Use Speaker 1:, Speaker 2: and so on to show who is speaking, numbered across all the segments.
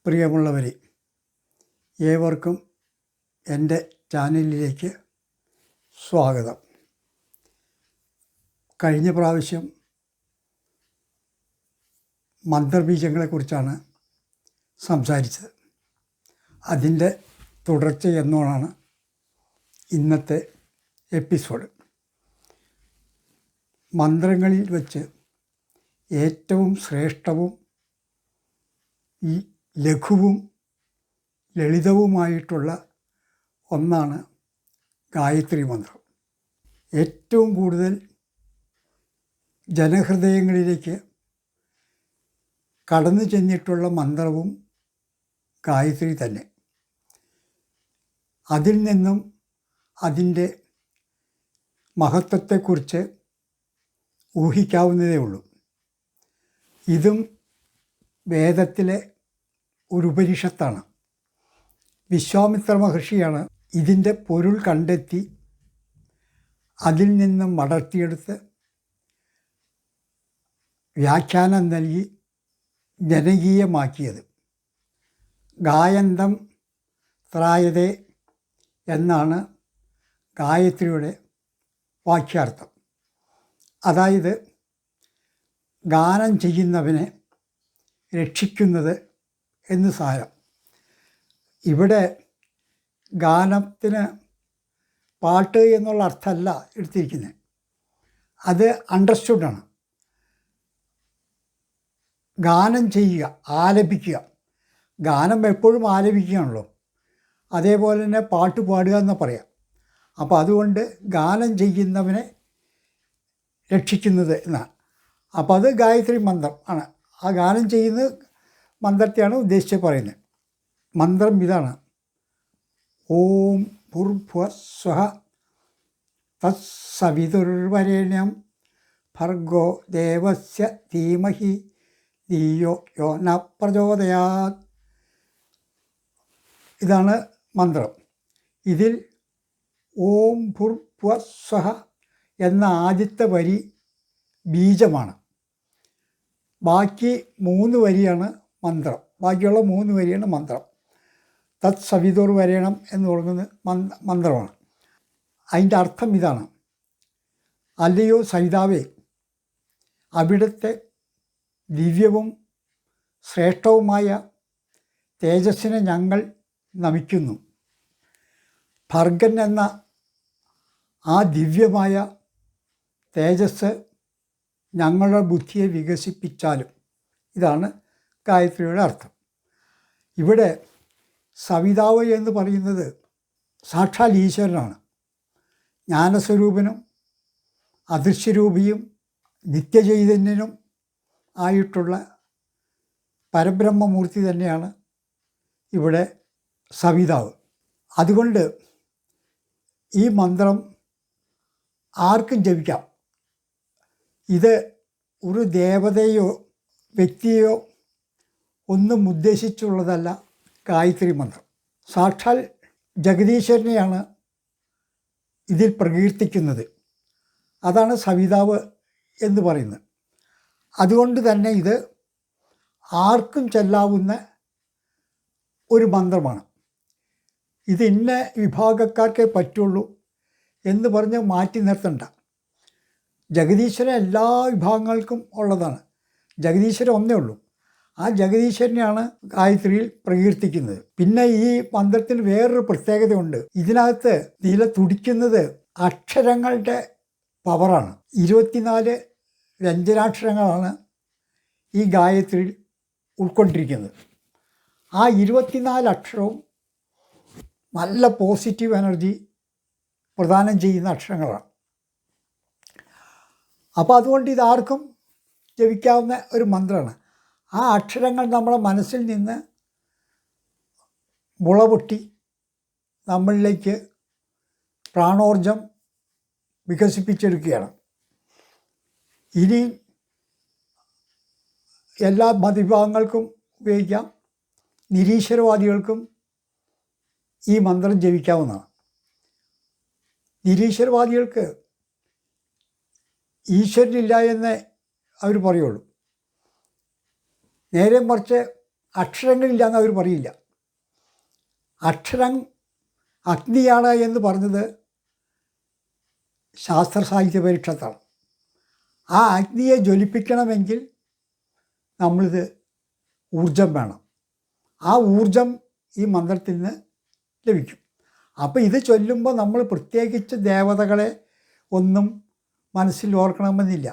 Speaker 1: പ്രിയമുള്ളവരെ, ഏവർക്കും എൻ്റെ ചാനലിലേക്ക് സ്വാഗതം. കഴിഞ്ഞ പ്രാവശ്യം മന്ത്രബീജങ്ങളെക്കുറിച്ചാണ് സംസാരിച്ചത്. അതിൻ്റെ തുടർച്ച എന്നോണാണ് ഇന്നത്തെ എപ്പിസോഡ്. മന്ത്രങ്ങളിൽ വച്ച് ഏറ്റവും ശ്രേഷ്ഠവും ലഘുവും ലളിതവുമായിട്ടുള്ള ഒന്നാണ് ഗായത്രി മന്ത്രം. ഏറ്റവും കൂടുതൽ ജനഹൃദയങ്ങളിലേക്ക് കടന്നു ചെന്നിട്ടുള്ള മന്ത്രവും ഗായത്രി തന്നെ. അതിൽ നിന്നും അതിൻ്റെ മഹത്വത്തെക്കുറിച്ച് ഊഹിക്കാവുന്നതേ ഉള്ളൂ. ഇതും വേദത്തിലെ ഒരു ഉപനിഷത്താണ്. വിശ്വാമിത്ര മഹർഷിയാണ് ഇതിൻ്റെ പൊരുൾ കണ്ടെത്തി അതിൽ നിന്നും മടർത്തിയെടുത്ത് വ്യാഖ്യാനം നൽകി ജനകീയമാക്കിയത്. ഗായന്തം ത്രായതേ എന്നാണ് ഗായത്രിയുടെ വാക്യാർത്ഥം. അതായത് ഗാനം ചെയ്യുന്നവനെ രക്ഷിക്കുന്നത് എന്ന് സാരം. ഇവിടെ ഗാനത്തിന് പാട്ട് എന്നുള്ള അർത്ഥമല്ല എടുത്തിരിക്കുന്നത്, അത് അണ്ടർസ്റ്റുഡാണ്. ഗാനം ചെയ്യുക, ആലപിക്കുക. ഗാനം എപ്പോഴും ആലപിക്കുകയാണല്ലോ, അതേപോലെ തന്നെ പാട്ട് പാടുക എന്ന് പറയാം. അപ്പോൾ അതുകൊണ്ട് ഗാനം ചെയ്യുന്നവനെ രക്ഷിക്കുന്നത് എന്നാണ്. അപ്പോൾ അത് ഗായത്രി മന്ത്രം ആണ്. ആ ഗാനം ചെയ്യുന്ന മന്ത്രത്തെയാണ് ഉദ്ദേശിച്ച് പറയുന്നത്. മന്ത്രം ഇതാണ്: ഓം ഭൂർഭുവസ്വഃ തത്സവിതുർവരേണ്യം ഭർഗോ ദേവസ്യ ധീമഹി ധിയോ യോ ന പ്രചോദയാത്. ഇതാണ് മന്ത്രം. ഇതിൽ ഓം ഭൂർഭുവസ്വഃ എന്ന ആദ്യത്തെ വരി ബീജമാണ്. ബാക്കി 3 വരിയാണ് മന്ത്രം. ബാക്കിയുള്ള 3 വരിയാണ് മന്ത്രം. തത് സവിതുർ വരേണം എന്ന് പറയുന്നത് മന്ത്രമാണ്. അതിൻ്റെ അർത്ഥം ഇതാണ്: അല്ലയോ സവിതാവേ, അവിടുത്തെ ദിവ്യവും ശ്രേഷ്ഠവുമായ തേജസ്സിനെ ഞങ്ങൾ നമിക്കുന്നു. ഭർഗൻ എന്ന ആ ദിവ്യമായ തേജസ് ഞങ്ങളുടെ ബുദ്ധിയെ വികസിപ്പിച്ചാലും. ഇതാണ് ഗായത്രിയുടെ അർത്ഥം. ഇവിടെ സവിതാവ് എന്ന് പറയുന്നത് സാക്ഷാൽ ഈശ്വരനാണ്. ജ്ഞാനസ്വരൂപനും അദൃശ്യരൂപിയും നിത്യചൈതന്യനും ആയിട്ടുള്ള പരബ്രഹ്മമൂർത്തി തന്നെയാണ് ഇവിടെ സവിതാവ്. അതുകൊണ്ട് ഈ മന്ത്രം ആർക്കും ജപിക്കാം. ഇത് ഒരു ദേവതയോ വ്യക്തിയോ ഒന്നും ഉദ്ദേശിച്ചുള്ളതല്ല ഗായത്രി മന്ത്രം. സാക്ഷാൽ ജഗദീശ്വരനെയാണ് ഇതിൽ പ്രകീർത്തിക്കുന്നത്. അതാണ് സവിതാവ് എന്ന് പറയുന്നത്. അതുകൊണ്ട് തന്നെ ഇത് ആർക്കും ചൊല്ലാവുന്ന ഒരു മന്ത്രമാണ്. ഇത് ഇന്ന വിഭാഗക്കാർക്കേ പറ്റുള്ളൂ എന്ന് പറഞ്ഞ് മാറ്റി നിർത്തണ്ട. ജഗദീശ്വരൻ എല്ലാ വിഭാഗങ്ങൾക്കും ഉള്ളതാണ്. ജഗദീശ്വരൻ ഒന്നേ ഉള്ളൂ. ആ ജഗദീശ്വരനെയാണ് ഗായത്രിയിൽ പ്രകീർത്തിക്കുന്നത്. പിന്നെ ഈ മന്ത്രത്തിന് വേറൊരു പ്രത്യേകതയുണ്ട്. ഇതിനകത്ത് നില തുടിക്കുന്നത് അക്ഷരങ്ങളുടെ പവറാണ്. 24 വ്യഞ്ജനാക്ഷരങ്ങളാണ് ഈ ഗായത്രിയിൽ ഉൾക്കൊണ്ടിരിക്കുന്നത്. ആ 24 അക്ഷരവും നല്ല പോസിറ്റീവ് എനർജി പ്രദാനം ചെയ്യുന്ന അക്ഷരങ്ങളാണ്. അപ്പോൾ അതുകൊണ്ട് ഇതാർക്കും ജപിക്കാവുന്ന ഒരു മന്ത്രമാണ്. ആ അക്ഷരങ്ങൾ നമ്മുടെ മനസ്സിൽ നിന്ന് മുളപൊട്ടി നമ്മളിലേക്ക് പ്രാണോർജം വികസിപ്പിച്ചെടുക്കുകയാണ്. ഇനി എല്ലാ മതവിഭാഗങ്ങൾക്കും ഉപയോഗിക്കാം. നിരീശ്വരവാദികൾക്കും ഈ മന്ത്രം ജപിക്കാവുന്നതാണ്. നിരീശ്വരവാദികൾക്ക് ഈശ്വരനില്ല എന്നേ അവർ പറയുള്ളൂ. നേരെ മറിച്ച് അക്ഷരങ്ങളില്ലാന്ന് അവർ പറയില്ല. അക്ഷരം അഗ്നിയാണ് എന്ന് പറഞ്ഞത് ശാസ്ത്ര സാഹിത്യ പരിഷത്താണ്. ആ അഗ്നിയെ ജ്വലിപ്പിക്കണമെങ്കിൽ നമ്മളിത് ഊർജം വേണം. ആ ഊർജം ഈ മന്ത്രത്തിൽ നിന്ന് ലഭിക്കും. അപ്പോൾ ഇത് ചൊല്ലുമ്പോൾ നമ്മൾ പ്രത്യേകിച്ച് ദേവതകളെ ഒന്നും മനസ്സിൽ ഓർക്കണമെന്നില്ല.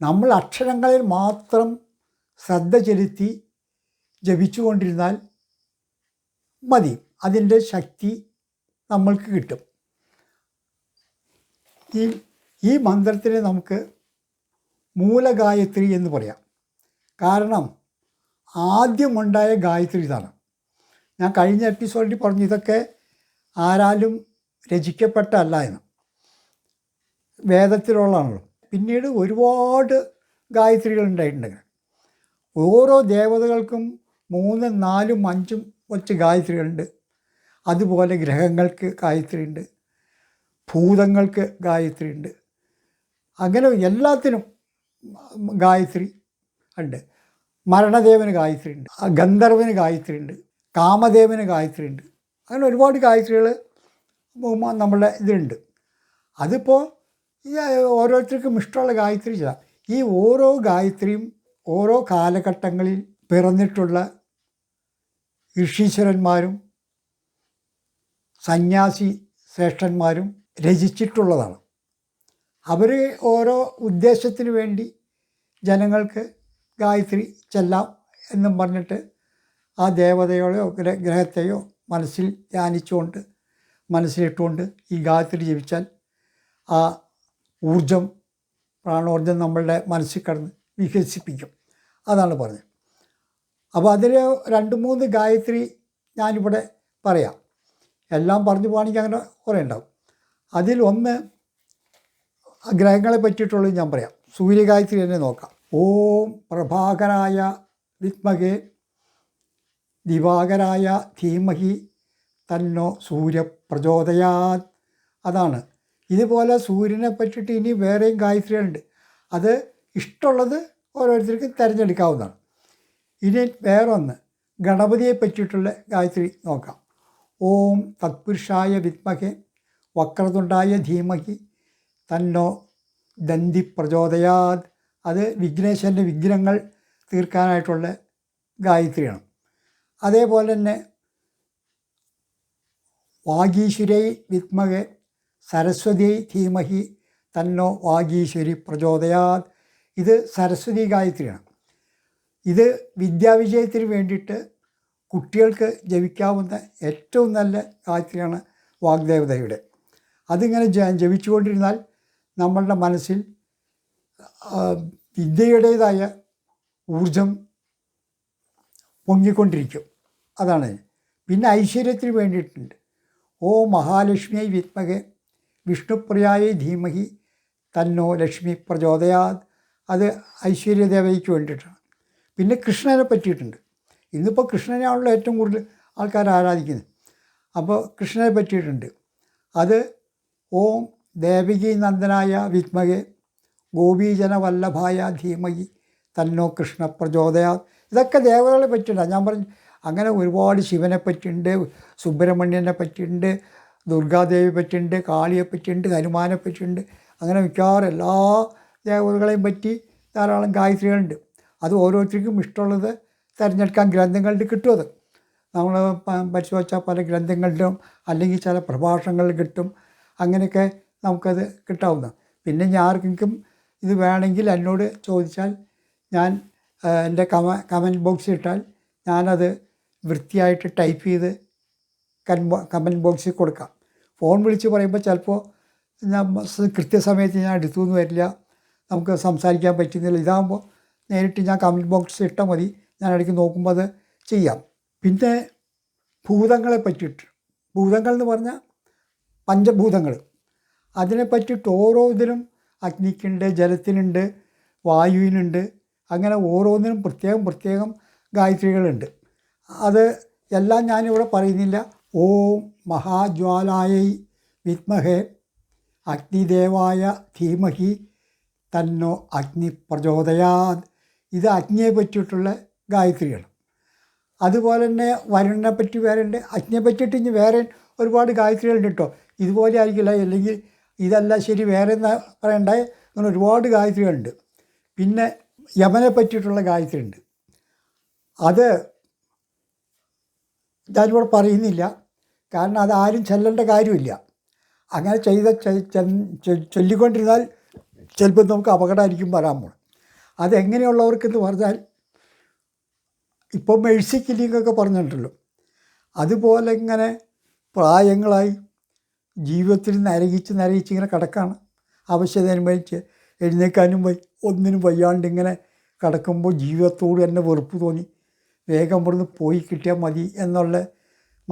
Speaker 1: നമ്മൾ അക്ഷരങ്ങളിൽ മാത്രം ശ്രദ്ധ ചെലുത്തി ജപിച്ചുകൊണ്ടിരുന്നാൽ മതി. അതിൻ്റെ ശക്തി നമ്മൾക്ക് കിട്ടും. ഈ മന്ത്രത്തിനെ നമുക്ക് മൂലഗായത്രി എന്ന് പറയാം. കാരണം ആദ്യമുണ്ടായ ഗായത്രി ഇതാണ്. ഞാൻ കഴിഞ്ഞ എപ്പിസോഡിൽ പറഞ്ഞു ഇതൊക്കെ ആരാലും രചിക്കപ്പെട്ടല്ല എന്ന്. വേദത്തിലുള്ളതാണല്ലോ. പിന്നീട് ഒരുപാട് ഗായത്രികൾ ഉണ്ടായിട്ടുണ്ട്. ഓരോ ദേവതകൾക്കും 3, 4, 5 വെച്ച് ഗായത്രികളുണ്ട്. അതുപോലെ ഗ്രഹങ്ങൾക്ക് ഗായത്രി ഉണ്ട്, ഭൂതങ്ങൾക്ക് ഗായത്രി ഉണ്ട്. അങ്ങനെ എല്ലാത്തിനും ഗായത്രി ഉണ്ട്. മരണദേവന് ഗായത്രി ഉണ്ട്, ഗന്ധർവന് ഗായത്രി ഉണ്ട്, കാമദേവന് ഗായത്രി ഉണ്ട്. അങ്ങനെ ഒരുപാട് ഗായത്രികൾ നമ്മളുടെ ഇതിലുണ്ട്. അതിപ്പോൾ ഈ ഓരോരുത്തർക്കും ഇഷ്ടമുള്ള ഗായത്രി ചെയ്യാം. ഈ ഓരോ ഗായത്രിയും ഓരോ കാലഘട്ടങ്ങളിൽ പിറന്നിട്ടുള്ള ഋഷീശ്വരന്മാരും സന്യാസി ശ്രേഷ്ഠന്മാരും രചിച്ചിട്ടുള്ളതാണ്. അവർ ഓരോ ഉദ്ദേശത്തിന് വേണ്ടി ജനങ്ങൾക്ക് ഗായത്രി ചെല്ലാം എന്നും പറഞ്ഞിട്ട് ആ ദേവതയോടെയോ ഗ്രഹത്തെയോ മനസ്സിൽ ധ്യാനിച്ചുകൊണ്ട് മനസ്സിലിട്ടുകൊണ്ട് ഈ ഗായത്രി ജപിച്ചാൽ ആ ഊർജം, പ്രാണോർജം നമ്മളുടെ മനസ്സിൽ കടന്ന് വികസിപ്പിക്കും. അതാണ് പറഞ്ഞത്. അപ്പോൾ അതിൽ 2-3 ഗായത്രി ഞാനിവിടെ പറയാം. എല്ലാം പറഞ്ഞു പോകണമെങ്കിൽ അങ്ങനെ കുറേ ഉണ്ടാവും. അതിൽ ഒന്ന് ഗ്രഹങ്ങളെ പറ്റിയിട്ടുള്ളത് ഞാൻ പറയാം. സൂര്യഗായത്രി തന്നെ നോക്കാം. ഓം പ്രഭാകരായ വിദ്മഹേ ദിവാകരായ ധീമഹി തന്നോ സൂര്യപ്രചോദയാത്. അതാണ്. ഇതുപോലെ സൂര്യനെ പറ്റിയിട്ട് ഇനി വേറെയും ഗായത്രികളുണ്ട്. അത് ഇഷ്ടമുള്ളത് ഓരോരുത്തർക്കും തിരഞ്ഞെടുക്കാവുന്നതാണ്. ഇനി വേറൊന്ന് ഗണപതിയെ പറ്റിയിട്ടുള്ള ഗായത്രി നോക്കാം. ഓം തത്പുരുഷായ വിദ്മഹേ വക്രതുണ്ടായ ധീമഹി തന്നോ ദന്തി പ്രചോദയാത്. അത് വിഘ്നേശ്വരൻ്റെ വിഘ്നങ്ങൾ തീർക്കാനായിട്ടുള്ള ഗായത്രിയാണ്. അതേപോലെ തന്നെ വാഗീശ്വരൈ വിദ്മഹേ സരസ്വതി ധീമഹി തന്നോ വാഗീശ്വരി പ്രചോദയാത്. ഇത് സരസ്വതി ഗായത്രിയാണ്. ഇത് വിദ്യാവിജയത്തിന് വേണ്ടിയിട്ട് കുട്ടികൾക്ക് ജപിക്കാവുന്ന ഏറ്റവും നല്ല ഗായത്രിയാണ് വാഗ്ദേവതയുടെ. അതിങ്ങനെ ജപിച്ചുകൊണ്ടിരുന്നാൽ നമ്മളുടെ മനസ്സിൽ വിദ്യയുടേതായ ഊർജം പൊങ്ങിക്കൊണ്ടിരിക്കും. അതാണ്. പിന്നെ ഐശ്വര്യത്തിന് വേണ്ടിയിട്ടുണ്ട്. ഓ മഹാലക്ഷ്മിയായി വിദ്മഹേ വിഷ്ണുപ്രിയായ ധീമഹി തന്നോ ലക്ഷ്മി പ്രചോദയാത്. അത് ഐശ്വര്യദേവതയ്ക്ക് വേണ്ടിയിട്ടാണ്. പിന്നെ കൃഷ്ണനെ പറ്റിയിട്ടുണ്ട്. ഇന്നിപ്പോൾ കൃഷ്ണനെയാണല്ലോ ഏറ്റവും കൂടുതൽ ആൾക്കാർ ആരാധിക്കുന്നത്. അപ്പോൾ കൃഷ്ണനെ പറ്റിയിട്ടുണ്ട്. അത് ഓം ദേവകി നന്ദനായ വിദ്മഹേ ഗോപീജനവല്ലഭായ ധീമഹി തന്നോ കൃഷ്ണ പ്രചോദയാത്. ഇതൊക്കെ ദേവതകളെ പറ്റിയിട്ടാണ് ഞാൻ പറഞ്ഞു. അങ്ങനെ ഒരുപാട് ശിവനെ പറ്റിയിട്ടുണ്ട്, സുബ്രഹ്മണ്യനെ പറ്റിയിട്ടുണ്ട്, ദുർഗാദേവിയെ പറ്റിയിട്ടുണ്ട്, കാളിയെ പറ്റിയിട്ടുണ്ട്, ഹനുമാനെ പറ്റിയിട്ടുണ്ട്. അങ്ങനെ മിക്കവാറും എല്ലാ ദേവതകളെയും പറ്റി ധാരാളം ഗായത്രികളുണ്ട്. അത് ഓരോരുത്തർക്കും ഇഷ്ടമുള്ളത് തിരഞ്ഞെടുക്കാൻ ഗ്രന്ഥങ്ങളിൽ കിട്ടും. അത് നമ്മൾ പരിശോധിച്ചാൽ പല ഗ്രന്ഥങ്ങളിലും അല്ലെങ്കിൽ ചില പ്രഭാഷണങ്ങളിൽ കിട്ടും. അങ്ങനെയൊക്കെ നമുക്കത് കിട്ടാവുന്ന. പിന്നെ ഞാൻ ആർക്കെങ്കിലും ഇത് വേണമെങ്കിൽ എന്നോട് ചോദിച്ചാൽ ഞാൻ എൻ്റെ കമൻറ്റ് ബോക്സിൽ ഇട്ടാൽ ഞാനത് വൃത്തിയായിട്ട് ടൈപ്പ് ചെയ്ത് കമൻറ്റ് ബോക്സിൽ കൊടുക്കാം. ഫോൺ വിളിച്ച് പറയുമ്പോൾ ചിലപ്പോൾ കൃത്യസമയത്ത് ഞാൻ എടുത്തു എന്ന് വരില്ല, നമുക്ക് സംസാരിക്കാൻ പറ്റുന്നില്ല. ഇതാകുമ്പോൾ നേരിട്ട് ഞാൻ കമൻറ്റ് ബോക്സിൽ ഇട്ടാൽ മതി, ഞാൻ ഇടയ്ക്ക് നോക്കുമ്പോൾ അത് ചെയ്യാം. പിന്നെ ഭൂതങ്ങളെ പറ്റിയിട്ട്, ഭൂതങ്ങൾ എന്ന് പറഞ്ഞാൽ പഞ്ചഭൂതങ്ങൾ, അതിനെ പറ്റിയിട്ട് ഓരോ ഇതിനും അഗ്നിക്കുണ്ട്, ജലത്തിനുണ്ട്, വായുവിനുണ്ട്. അങ്ങനെ ഓരോന്നിനും പ്രത്യേകം ഗായത്രികളുണ്ട്. അത് എല്ലാം ഞാനിവിടെ പറയുന്നില്ല. ഓം മഹാജ്വാലായൈ വിദ്മഹേ അഗ്നിദേവായ ധീമഹി തന്നോ അഗ്നി പ്രചോദയാത്. ഇത് അഗ്നിയെ പറ്റിയിട്ടുള്ള ഗായത്രിയാണ്. അതുപോലെ തന്നെ വരുണിനെ പറ്റി വേറെ ഉണ്ട്. അഗ്നിയെ പറ്റിയിട്ട് ഇനി വേറെ ഒരുപാട് ഗായത്രികളുണ്ട് കേട്ടോ. ഇതുപോലെ ആയിരിക്കില്ല, അല്ലെങ്കിൽ ഇതല്ല ശരി വേറെ എന്നാ പറയണ്ടേ, അങ്ങനെ ഒരുപാട് ഗായത്രികളുണ്ട്. പിന്നെ യമനെ പറ്റിയിട്ടുള്ള ഗായത്രി ഉണ്ട്. അത് ഞാനിവിടെ പറയുന്നില്ല, കാരണം അതാരും ചെല്ലേണ്ട കാര്യമില്ല. അങ്ങനെ ചൊല്ലിക്കൊണ്ടിരുന്നാൽ ചിലപ്പോൾ നമുക്ക് അപകടമായിരിക്കും വരാൻ പോകും. അതെങ്ങനെയുള്ളവർക്കെന്ന് പറഞ്ഞാൽ, ഇപ്പം മെഴ്സി കില്ലിങ്ങൊക്കെ പറഞ്ഞിട്ടുണ്ടല്ലോ, അതുപോലെ ഇങ്ങനെ പ്രായങ്ങളായി ജീവിതത്തിൽ നരകിച്ച് ഇങ്ങനെ കിടക്കാണ്. അവശത അനുഭവിച്ച് എഴുന്നേൽക്കാനും ഒന്നിനും വയ്യാണ്ട് ഇങ്ങനെ കിടക്കുമ്പോൾ ജീവിതത്തോട് തന്നെ വെറുപ്പ് തോന്നി വേഗം ഇവിടുന്ന് പോയി കിട്ടിയാൽ മതി എന്നുള്ള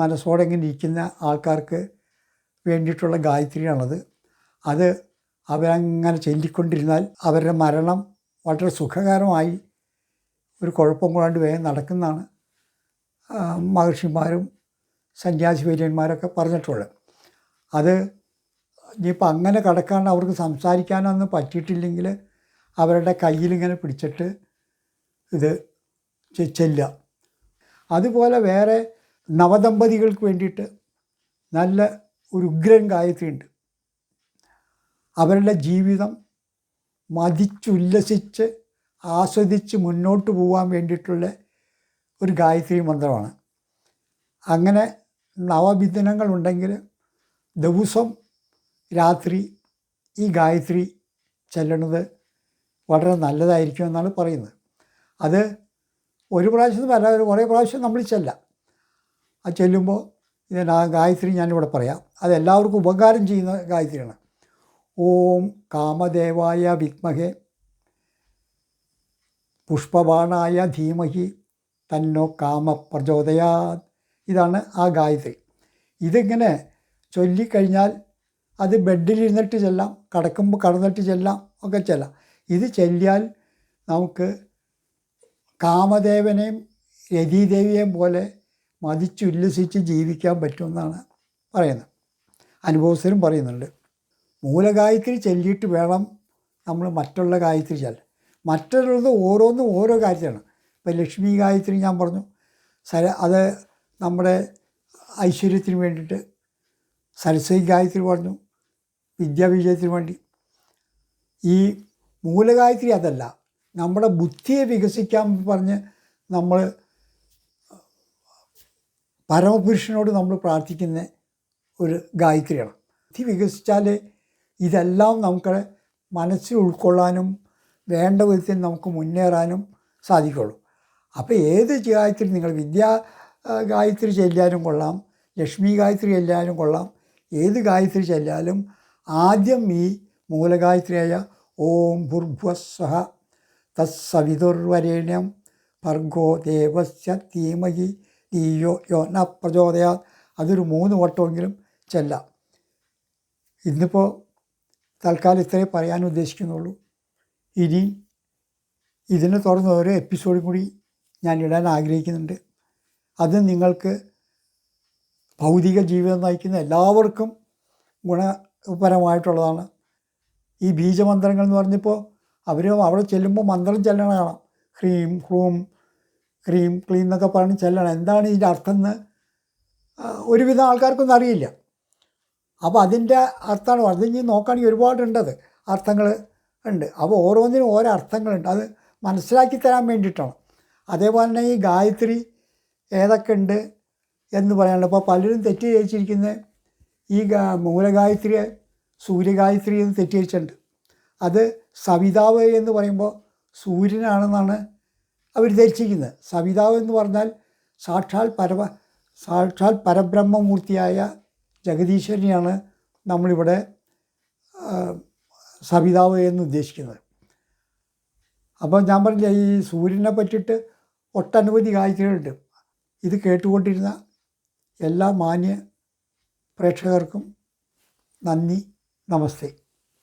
Speaker 1: മനസ്സോടെ ഇങ്ങനെ ഇരിക്കുന്ന ആൾക്കാർക്ക് വേണ്ടിയിട്ടുള്ള ഗായത്രിയാണത്. അത് അവരങ്ങനെ ചൊല്ലിക്കൊണ്ടിരുന്നാൽ അവരുടെ മരണം വളരെ സുഖകരമായി ഒരു കുഴപ്പം കൂടാണ്ട് വേഗം നടക്കുന്നതാണ് മഹർഷിമാരും സന്യാസി വര്യന്മാരൊക്കെ പറഞ്ഞിട്ടുള്ളത്. അത് ഇനിയിപ്പോൾ അങ്ങനെ കിടക്കാണ്ട് അവർക്ക് സംസാരിക്കാനൊന്നും പറ്റിയിട്ടില്ലെങ്കിൽ അവരുടെ കയ്യിലിങ്ങനെ പിടിച്ചിട്ട് ഇത് ചെല്ലുക. അതുപോലെ വേറെ നവദമ്പതികൾക്ക് വേണ്ടിയിട്ട് നല്ല ഒരു ഉഗ്രൻ ഗായത്രി ഉണ്ട്. അവരുടെ ജീവിതം മതിച്ചുല്ലസിച്ച് ആസ്വദിച്ച് മുന്നോട്ട് പോകാൻ വേണ്ടിയിട്ടുള്ള ഒരു ഗായത്രി മന്ത്രമാണ്. അങ്ങനെ നവമിഥുനങ്ങളുണ്ടെങ്കിൽ ദിവസം രാത്രി ഈ ഗായത്രി ചെല്ലണത് വളരെ നല്ലതായിരിക്കുമെന്നാണ് പറയുന്നത്. അത് ഒരു പ്രാവശ്യം അല്ല, കുറേ പ്രാവശ്യം നമ്മൾ ചെല്ലാം. അത് ചെല്ലുമ്പോൾ ഇതിന് ആ ഗായത്രി ഞാനിവിടെ പറയാം. അത് എല്ലാവർക്കും ഉപകാരം ചെയ്യുന്ന ഗായത്രിയാണ്. ഓം കാമദേവായ വിദ്മഹേ പുഷ്പബാണായ ധീമഹി തന്നോ കാമ പ്രചോദയാത്. ഇതാണ് ആ ഗായത്രി. ഇതിങ്ങനെ ചൊല്ലിക്കഴിഞ്ഞാൽ അത് ബെഡിലിരുന്നിട്ട് ചെല്ലാം, കടന്നിട്ട് ചെല്ലാം, ഒക്കെ ചെല്ലാം. ഇത് ചൊല്ലിയാൽ നമുക്ക് കാമദേവനെയും രതീദേവിയെയും പോലെ മതിച്ചുല്ലസിച്ച് ജീവിക്കാൻ പറ്റുമെന്നാണ് പറയുന്നത്. അനുഭവസ്ഥരും പറയുന്നുണ്ട്. മൂലഗായത്രി ചൊല്ലിയിട്ട് വേണം നമ്മൾ മറ്റുള്ള ഗായത്രി ചെല്ലാൻ. മറ്റുള്ളത് ഓരോന്നും ഓരോ കാര്യമാണ്. ഇപ്പോൾ ലക്ഷ്മി ഗായത്രി ഞാൻ പറഞ്ഞു, അത് നമ്മുടെ ഐശ്വര്യത്തിന് വേണ്ടിയിട്ട്. സരസ്വതി ഗായത്രി പറഞ്ഞു വിദ്യാവിജയത്തിന് വേണ്ടി. ഈ മൂലഗായത്രി അതല്ല, നമ്മുടെ ബുദ്ധിയെ വികസിക്കാൻ പറഞ്ഞ് നമ്മൾ പരമപുരുഷനോട് നമ്മൾ പ്രാർത്ഥിക്കുന്ന ഒരു ഗായത്രിയാണ്. ബുദ്ധി വികസിച്ചാൽ ഇതെല്ലാം നമുക്ക് മനസ്സിൽ ഉൾക്കൊള്ളാനും വേണ്ട വിധത്തിൽ നമുക്ക് മുന്നേറാനും സാധിക്കുള്ളൂ. അപ്പോൾ ഏത് ഗായത്രി നിങ്ങൾ ഗായത്രി ചെല്ലാനും കൊള്ളാം, ലക്ഷ്മി ഗായത്രി ചെല്ലാനും കൊള്ളാം, ഏത് ഗായത്രി ചെല്ലാലും ആദ്യം ഈ മൂലഗായത്രിയായ ഓം ഭൂർഭുവസ്വഹ തത്സവിതുർവരേണ്യം ഭർഗോ ദേവസ്യ ധീമഹി ധിയോ യോ ന പ്രചോദയാത് അതൊരു 3 വട്ടമെങ്കിലും ചെല്ലാം. ഇന്നിപ്പോൾ തൽക്കാലം ഇത്രേ പറയാൻ ഉദ്ദേശിക്കുന്നുള്ളൂ. ഇനി ഇതിനെ തുടർന്ന് ഓരോ എപ്പിസോഡും കൂടി ഞാൻ ഇടാൻ ആഗ്രഹിക്കുന്നുണ്ട്. അത് നിങ്ങൾക്ക് ഭൗതിക ജീവിതം നയിക്കുന്ന എല്ലാവർക്കും ഗുണപരമായിട്ടുള്ളതാണ്. ഈ ബീജമന്ത്രങ്ങൾ എന്ന് പറഞ്ഞപ്പോൾ അവിടെ ചെല്ലുമ്പോൾ മന്ത്രം ചെല്ലണ കാണാം. ഹ്രീം ഹ്രൂം ക്രീം ക്ലീം എന്നൊക്കെ പറഞ്ഞ് ചെല്ലണം. എന്താണ് ഇതിൻ്റെ അർത്ഥം എന്ന് ഒരുവിധം ആൾക്കാർക്കൊന്നും അറിയില്ല. അപ്പോൾ അതിൻ്റെ അർത്ഥമാണ് പറഞ്ഞത്. ഇനി നോക്കുകയാണെങ്കിൽ ഒരുപാടുണ്ടത് അർത്ഥങ്ങൾ ഉണ്ട്. അപ്പോൾ ഓരോന്നിനും ഓരോ അർത്ഥങ്ങളുണ്ട്. അത് മനസ്സിലാക്കി തരാൻ വേണ്ടിയിട്ടാണ്. അതേപോലെ തന്നെ ഈ ഗായത്രി ഏതൊക്കെ ഉണ്ട് എന്ന് പറയാനുണ്ട്. അപ്പോൾ പലരും തെറ്റിദ്ധരിച്ചിരിക്കുന്നത് ഈ മൂലഗായത്രിയെ സൂര്യഗായത്രി എന്ന് തെറ്റിദ്ധരിച്ചിട്ടുണ്ട്. അത് സവിതാവ് എന്ന് പറയുമ്പോൾ സൂര്യനാണെന്നാണ് അവർ ധരിച്ചിരിക്കുന്നത്. സവിതാവ് എന്ന് പറഞ്ഞാൽ സാക്ഷാൽ പരബ്രഹ്മമൂർത്തിയായ ജഗദീശ്വരനെയാണ് നമ്മളിവിടെ സവിതാവ് എന്ന് ഉദ്ദേശിക്കുന്നത്. അപ്പോൾ ഞാൻ പറഞ്ഞ ഈ സൂര്യനെ പറ്റിയിട്ട് ഒട്ടനവധി ഗായത്രികളുണ്ട്. ഇത് കേട്ടുകൊണ്ടിരുന്ന എല്ലാ മാന്യ പ്രേക്ഷകർക്കും നന്ദി, നമസ്തേ.